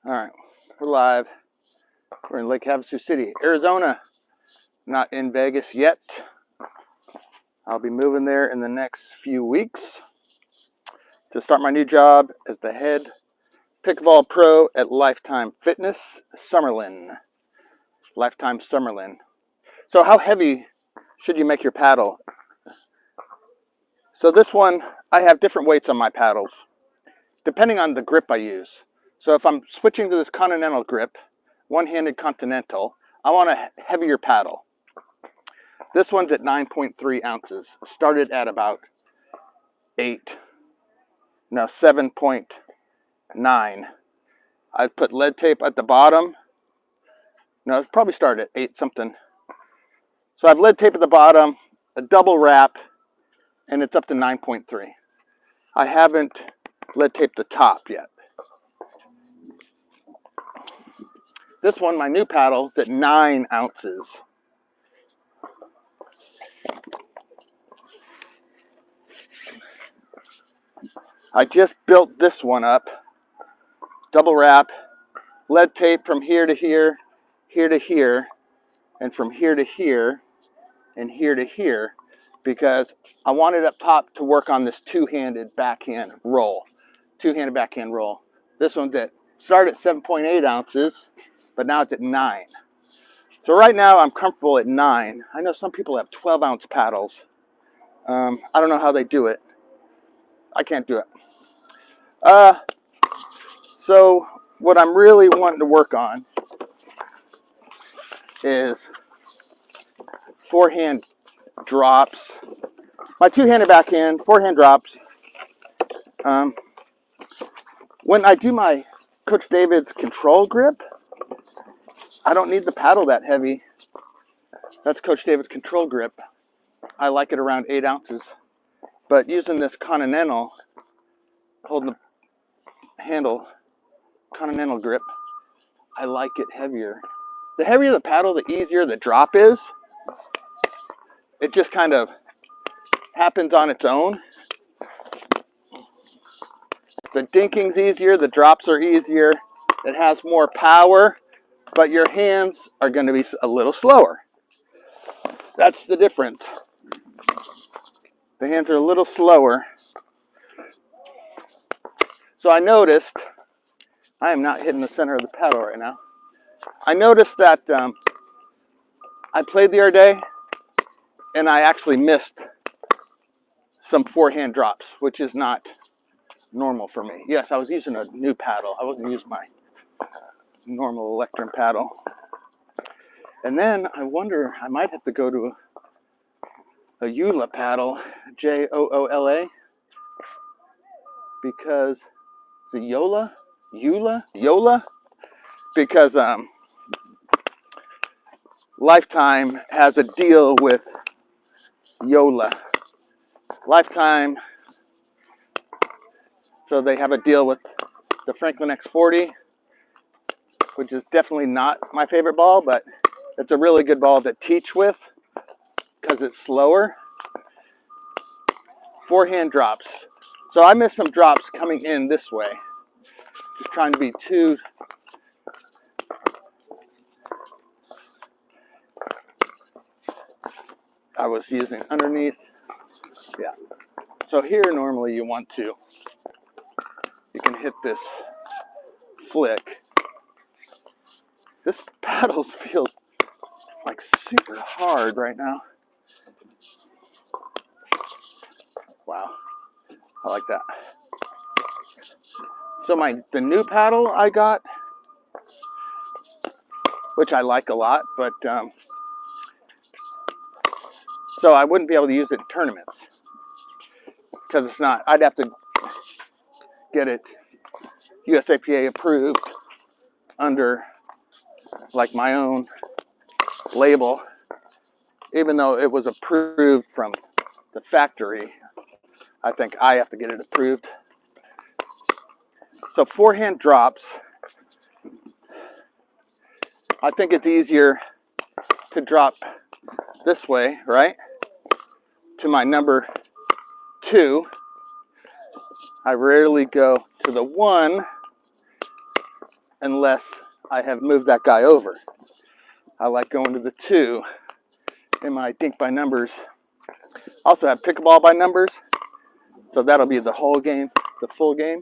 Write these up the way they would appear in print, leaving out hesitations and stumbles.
All right, we're live. We're in Lake Havasu City, Arizona. Not in Vegas yet. I'll be moving there in the next few weeks to start my new job as the head pickleball pro at Lifetime Fitness Summerlin. Lifetime Summerlin. So how heavy should you make your paddle? So this one, I have different weights on my paddles, depending on the grip I use. So if I'm switching to this continental grip, one-handed continental, I want a heavier paddle. This one's at 9.3 ounces. Started at about 7.9. I put lead tape at the bottom. No, it probably started at 8 something. So I have lead tape at the bottom, a double wrap, and it's up to 9.3. I haven't lead taped the top yet. This one, my new paddle, is at 9 ounces. I just built this one up. Double wrap, lead tape from here to here, here to here, and from here to here, and here to here, because I wanted up top to work on this two-handed backhand roll. Two-handed backhand roll. This one's started at 7.8 ounces, but now it's at 9. So right now I'm comfortable at 9. I know some people have 12-ounce paddles. I don't know how they do it. I can't do it. So what I'm really wanting to work on is forehand drops. My two-handed backhand, forehand drops. When I do my Coach David's control grip, I don't need the paddle that heavy. That's Coach David's control grip. I like it around 8 ounces. But using this continental, holding the handle, continental grip, I like it heavier. The heavier the paddle, the easier the drop is. It just kind of happens on its own. The dinking's easier, the drops are easier. It has more power, but your hands are going to be a little slower. That's the difference. The hands are a little slower. So I noticed, I am not hitting the center of the paddle right now. I noticed that I played the other day and I actually missed some forehand drops, which is not normal for me. Yes, I was using a new paddle. I wasn't using my normal Electrum paddle. And then I wonder, I might have to go to a Yola paddle, Joola, because, is it Yola? Yola? Because Lifetime has a deal with Yola. Lifetime, so they have a deal with the Franklin X40, which is definitely not my favorite ball, but it's a really good ball to teach with because it's slower. Forehand drops. So I missed some drops coming in this way. Just trying to be too... I was using underneath. Yeah. So here normally you can hit this flick. This paddle feels like super hard right now. Wow, I like that. So the new paddle I got, which I like a lot, but so I wouldn't be able to use it in tournaments because it's not. I'd have to get it USAPA approved under like my own label, even though it was approved from the factory. I think I have to get it approved. So forehand drops, I think it's easier to drop this way, right? To my number 2. I rarely go to the 1 unless I have moved that guy over. I like going to the 2 in my dink by numbers. Also have pickleball by numbers, so that'll be the whole game, the full game.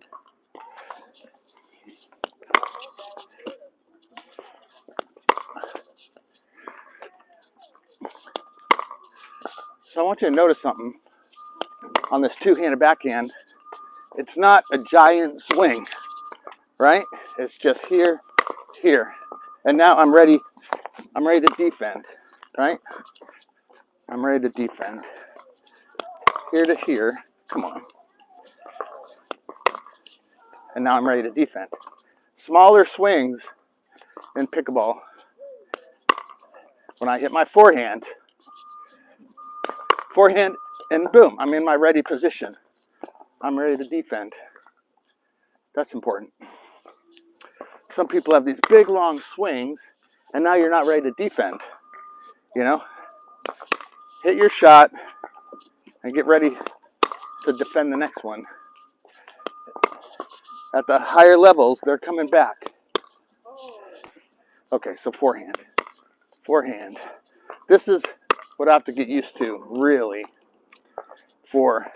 So I want you to notice something on this two-handed backhand. It's not a giant swing, right? It's just here, here. And now I'm ready to defend, right? I'm ready to defend. Here to here, come on. And now I'm ready to defend. Smaller swings in pickleball. When I hit my forehand, and boom, I'm in my ready position. I'm ready to defend. That's important. Some people have these big, long swings, and now you're not ready to defend. You know? Hit your shot and get ready to defend the next one. At the higher levels, they're coming back. Okay, so forehand. Forehand. This is what I have to get used to, really, for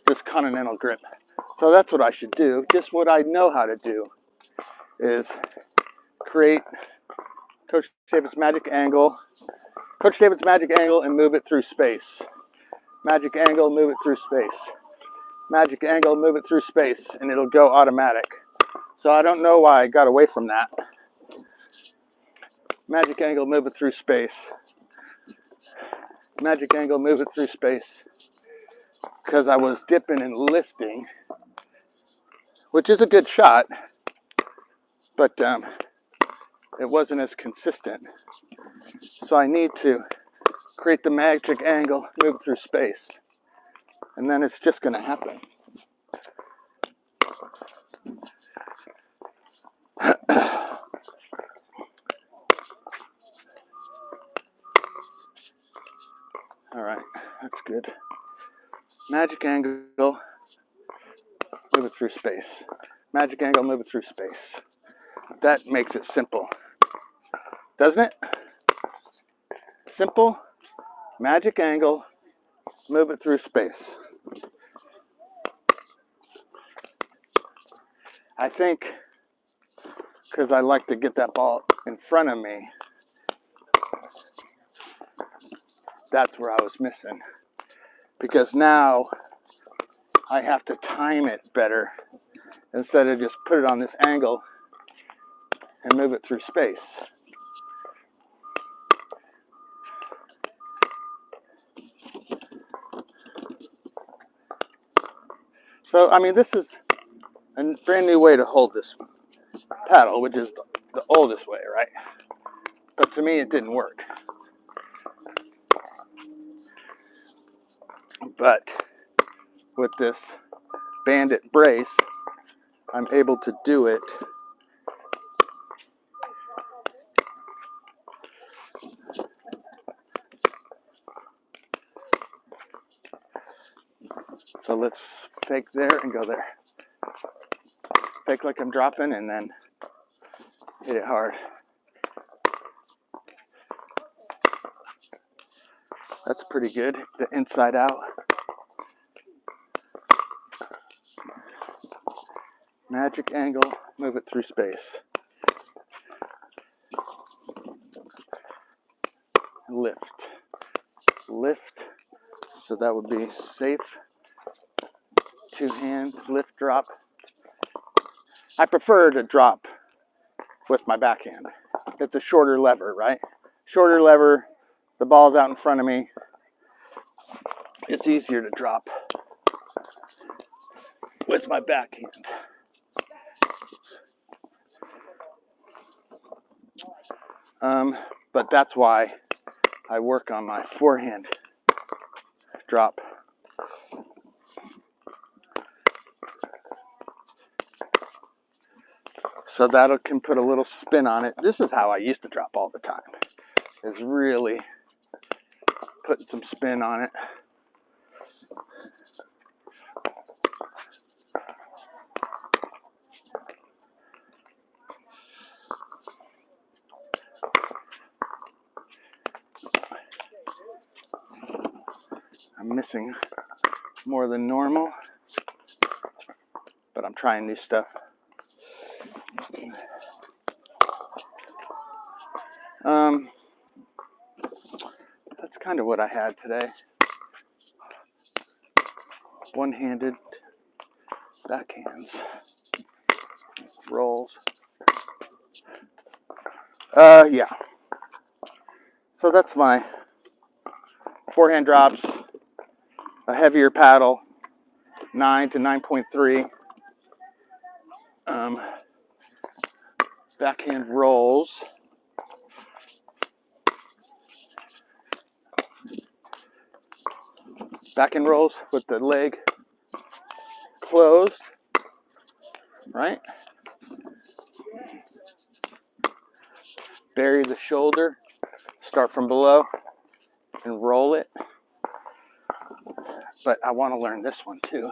this continental grip. So that's what I should do. Just what I know how to do is create Coach David's magic angle. Coach David's magic angle and move it through space. Magic angle, move it through space. Magic angle, move it through space, and it'll go automatic. So I don't know why I got away from that. Magic angle, move it through space. Magic angle, move it through space. Because I was dipping and lifting, which is a good shot, but it wasn't as consistent. So I need to create the magic angle, move it through space, and then it's just going to happen. All right, that's good. Magic angle, move it through space. Magic angle, move it through space. That makes it simple, doesn't it? Simple, magic angle, move it through space. I think because I like to get that ball in front of me, that's where I was missing. Because now I have to time it better instead of just put it on this angle and move it through space. So, I mean, this is a brand new way to hold this paddle, which is the oldest way, right? But to me, it didn't work. But with this bandit brace, I'm able to do it so let's fake there and go there. Fake like I'm dropping and then hit it hard. That's pretty good. The inside out. Magic angle, move it through space. Lift. Lift. So that would be safe. Two-hand lift drop. I prefer to drop with my backhand. It's a shorter lever, right? Shorter lever, the ball's out in front of me. It's easier to drop with my backhand. But that's why I work on my forehand drop. So that can put a little spin on it. This is how I used to drop all the time. Is really putting some spin on it. I'm missing more than normal, but I'm trying new stuff. That's kind of what I had today. One-handed backhands, rolls. Yeah. So that's my forehand drops, a heavier paddle, 9 to 9.3. Backhand rolls. Backhand rolls with the leg closed, right? Bury the shoulder, start from below, and roll it. But I want to learn this one too.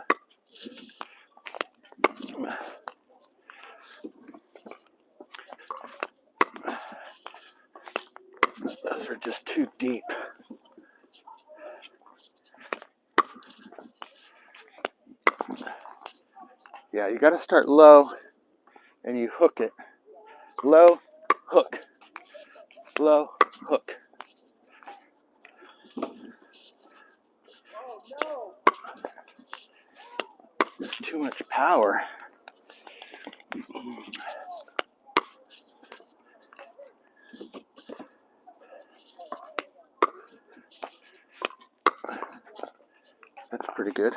Those are just too deep. Yeah, you got to start low and you hook it. Low, hook. Low, hook. There's too much power. That's pretty good.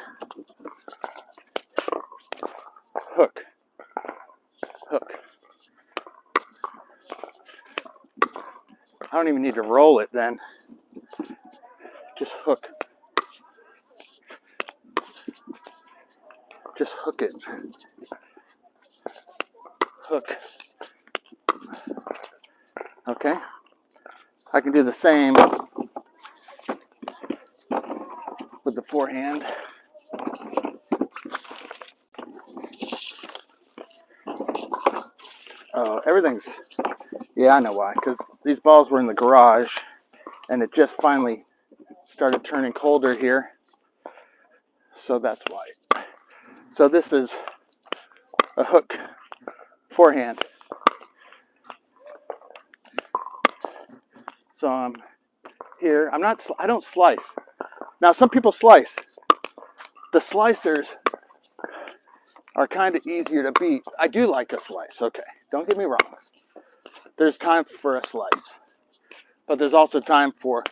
Hook. Hook. I don't even need to roll it then. Just hook. Just hook it. Hook. Okay. I can do the same with the forehand. Oh, everything's, yeah, I know why. Because these balls were in the garage and it just finally started turning colder here. So that's why. So this is a hook forehand. So I'm here. I don't slice. Now some people slice. The slicers are kind of easier to beat. I do like a slice, okay. Don't get me wrong. There's time for a slice. But there's also time for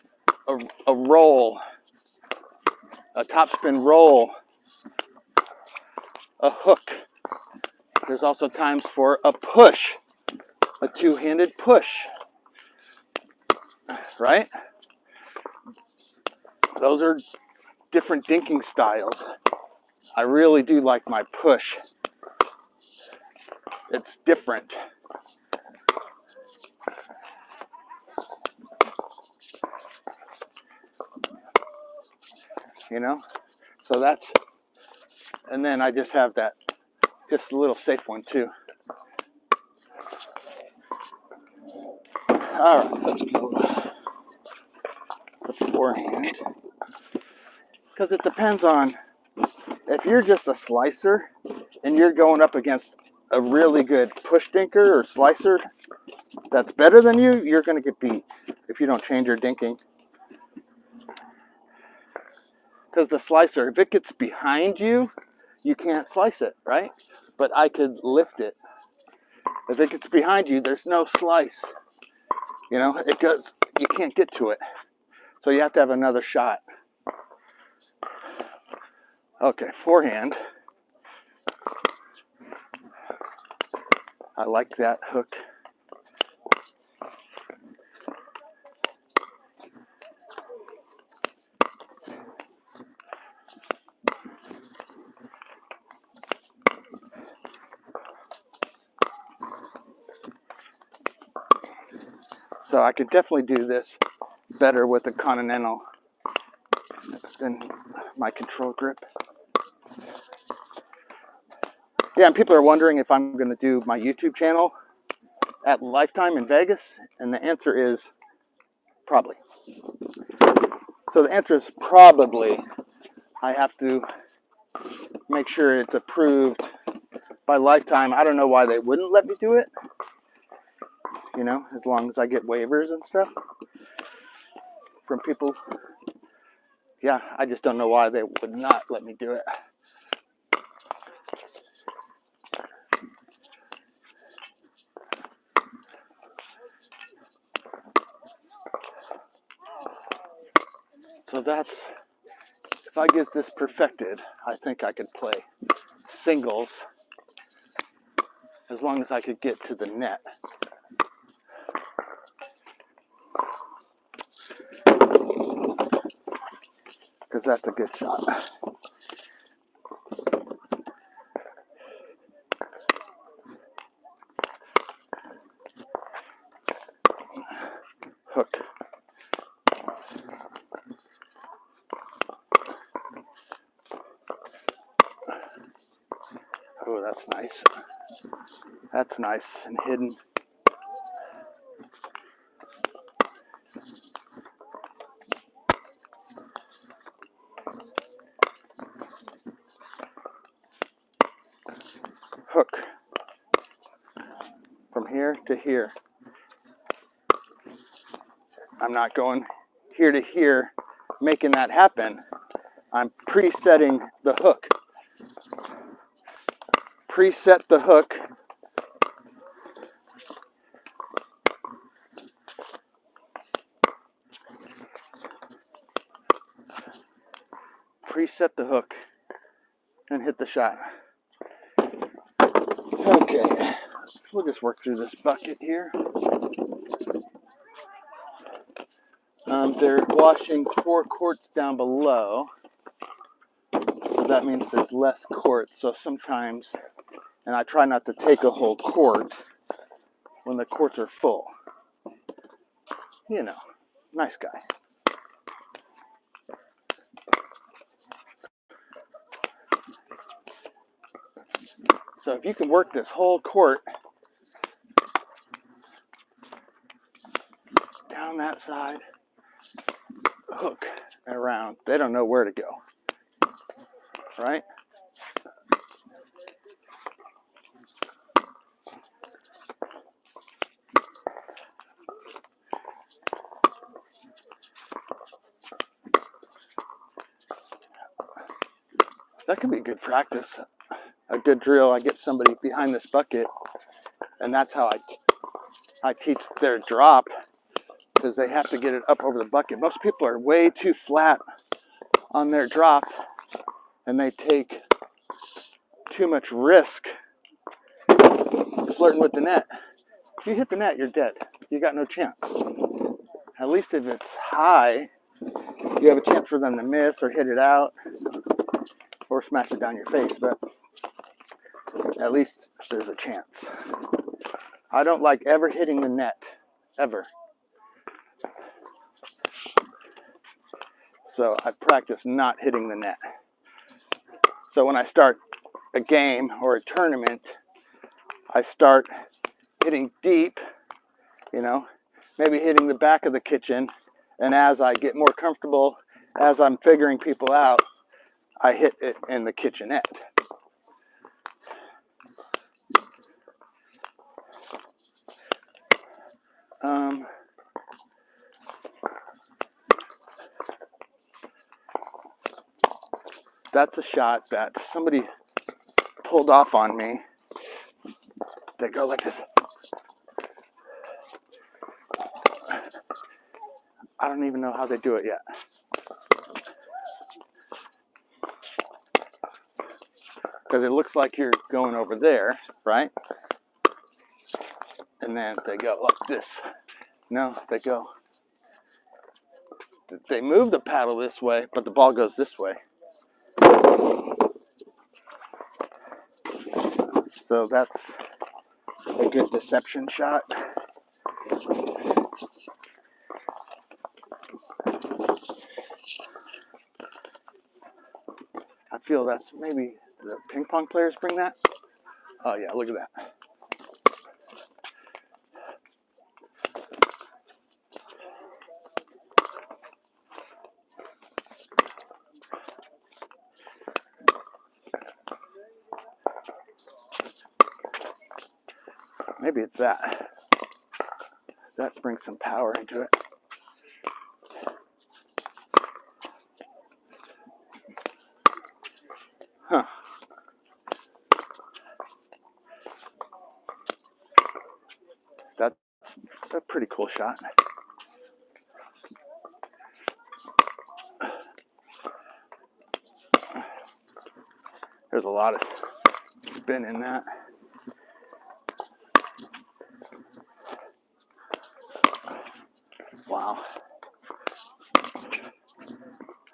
a roll. A topspin roll. A hook. There's also times for a push. A two-handed push. Right? Those are different dinking styles. I really do like my push. It's different. You know? So that's, and then I just have that, just a little safe one too. All right, let's go. The forehand. Because it depends on, if you're just a slicer and you're going up against a really good push dinker or slicer that's better than you, you're going to get beat if you don't change your dinking. Because the slicer, if it gets behind you, you can't slice it, right? But I could lift it. If it gets behind you, there's no slice. You know, it goes, you can't get to it. So you have to have another shot. Okay, forehand. I like that hook. So I could definitely do this better with the Continental than my control grip. Yeah, and people are wondering if I'm going to do my YouTube channel at Lifetime in Vegas, and the answer is probably. So the answer is probably. I have to make sure it's approved by Lifetime. I don't know why they wouldn't let me do it. You know, as long as I get waivers and stuff from people. Yeah, I just don't know why they would not let me do it. So that's, if I get this perfected, I think I could play singles as long as I could get to the net. Because that's a good shot. Hook. Oh, that's nice. That's nice and hidden. Hook. From here to here. I'm not going here to here, making that happen. I'm presetting the hook. Preset the hook. Preset the hook and hit the shot. Okay, so we'll just work through this bucket here. They're washing 4 quarts down below, so that means there's less quarts. So sometimes, and I try not to take a whole quart when the quarts are full. You know, nice guy. So if you can work this whole quart down that side, hook around, they don't know where to go, right? That could be good practice, a good drill. I get somebody behind this bucket, and that's how I teach their drop, because they have to get it up over the bucket. Most people are way too flat on their drop, and they take too much risk flirting with the net. If you hit the net, you're dead. You got no chance. At least if it's high, you have a chance for them to miss or hit it out or smash it down your face, but at least there's a chance. I don't like ever hitting the net, ever. So I practice not hitting the net. So when I start a game or a tournament, I start hitting deep, you know, maybe hitting the back of the kitchen, and as I get more comfortable, as I'm figuring people out, I hit it in the kitchenette. That's a shot that somebody pulled off on me. They go like this. I don't even know how they do it yet. Because it looks like you're going over there, right? And then they go like this. No, they go. They move the paddle this way, but the ball goes this way. So that's a good deception shot. I feel that's maybe the ping pong players bring that. Oh yeah, look at that. Maybe it's that. That brings some power into it. Huh. That's a pretty cool shot. There's a lot of spin in that. Wow.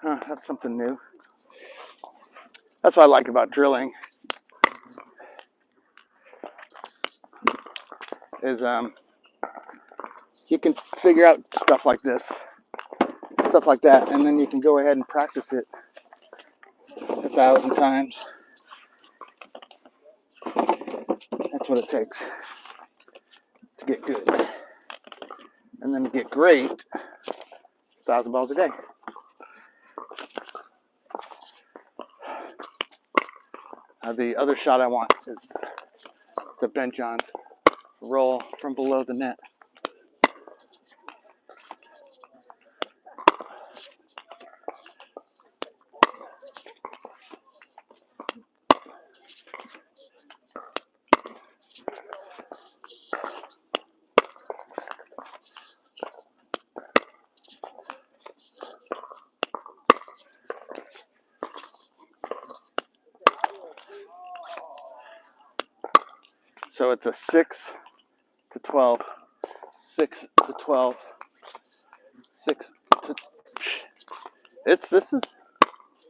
Huh, that's something new. That's what I like about drilling. Is you can figure out stuff like this, stuff like that, and then you can go ahead and practice it 1,000 times. That's what it takes to get good. And then to get great, 1,000 balls a day. The other shot I want is the bench on roll from below the net. So it's a 6 to 12, 6 to 12, 6 to. This is,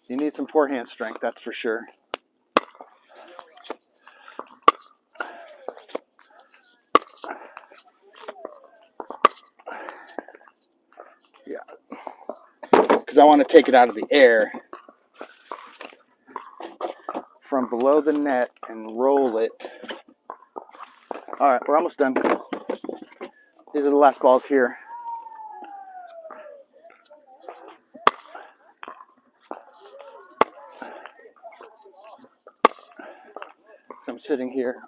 you need some forehand strength, that's for sure. Yeah, because I want to take it out of the air from below the net and roll it. All right, we're almost done. These are the last balls here. So I'm sitting here.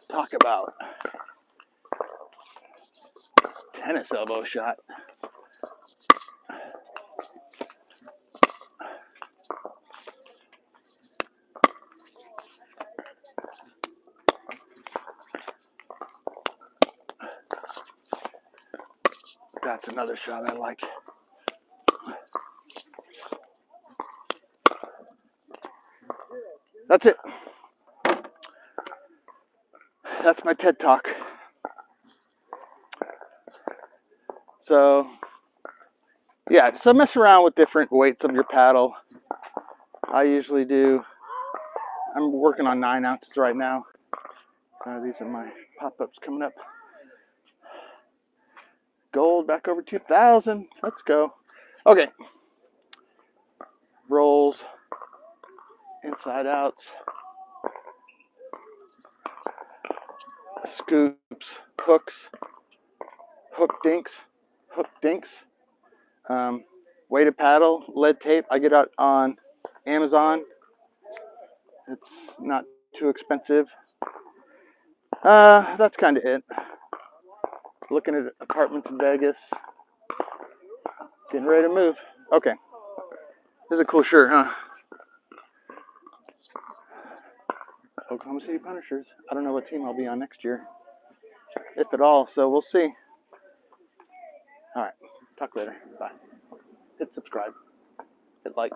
Talk about tennis elbow shot. That's another shot I like. That's it. That's my TED Talk. So, yeah, so mess around with different weights of your paddle. I usually do, I'm working on 9 ounces right now. These are my pop-ups coming up. Gold back over 2,000. Let's go. Okay. Rolls, inside outs, scoops, hooks, hook dinks, weighted paddle, lead tape. I get out on Amazon. It's not too expensive. That's kind of it. Looking at apartments in Vegas. Getting ready to move. Okay. This is a cool shirt, huh? Oklahoma City Punishers. I don't know what team I'll be on next year, if at all, so we'll see. All right. Talk later. Bye. Hit subscribe. Hit like.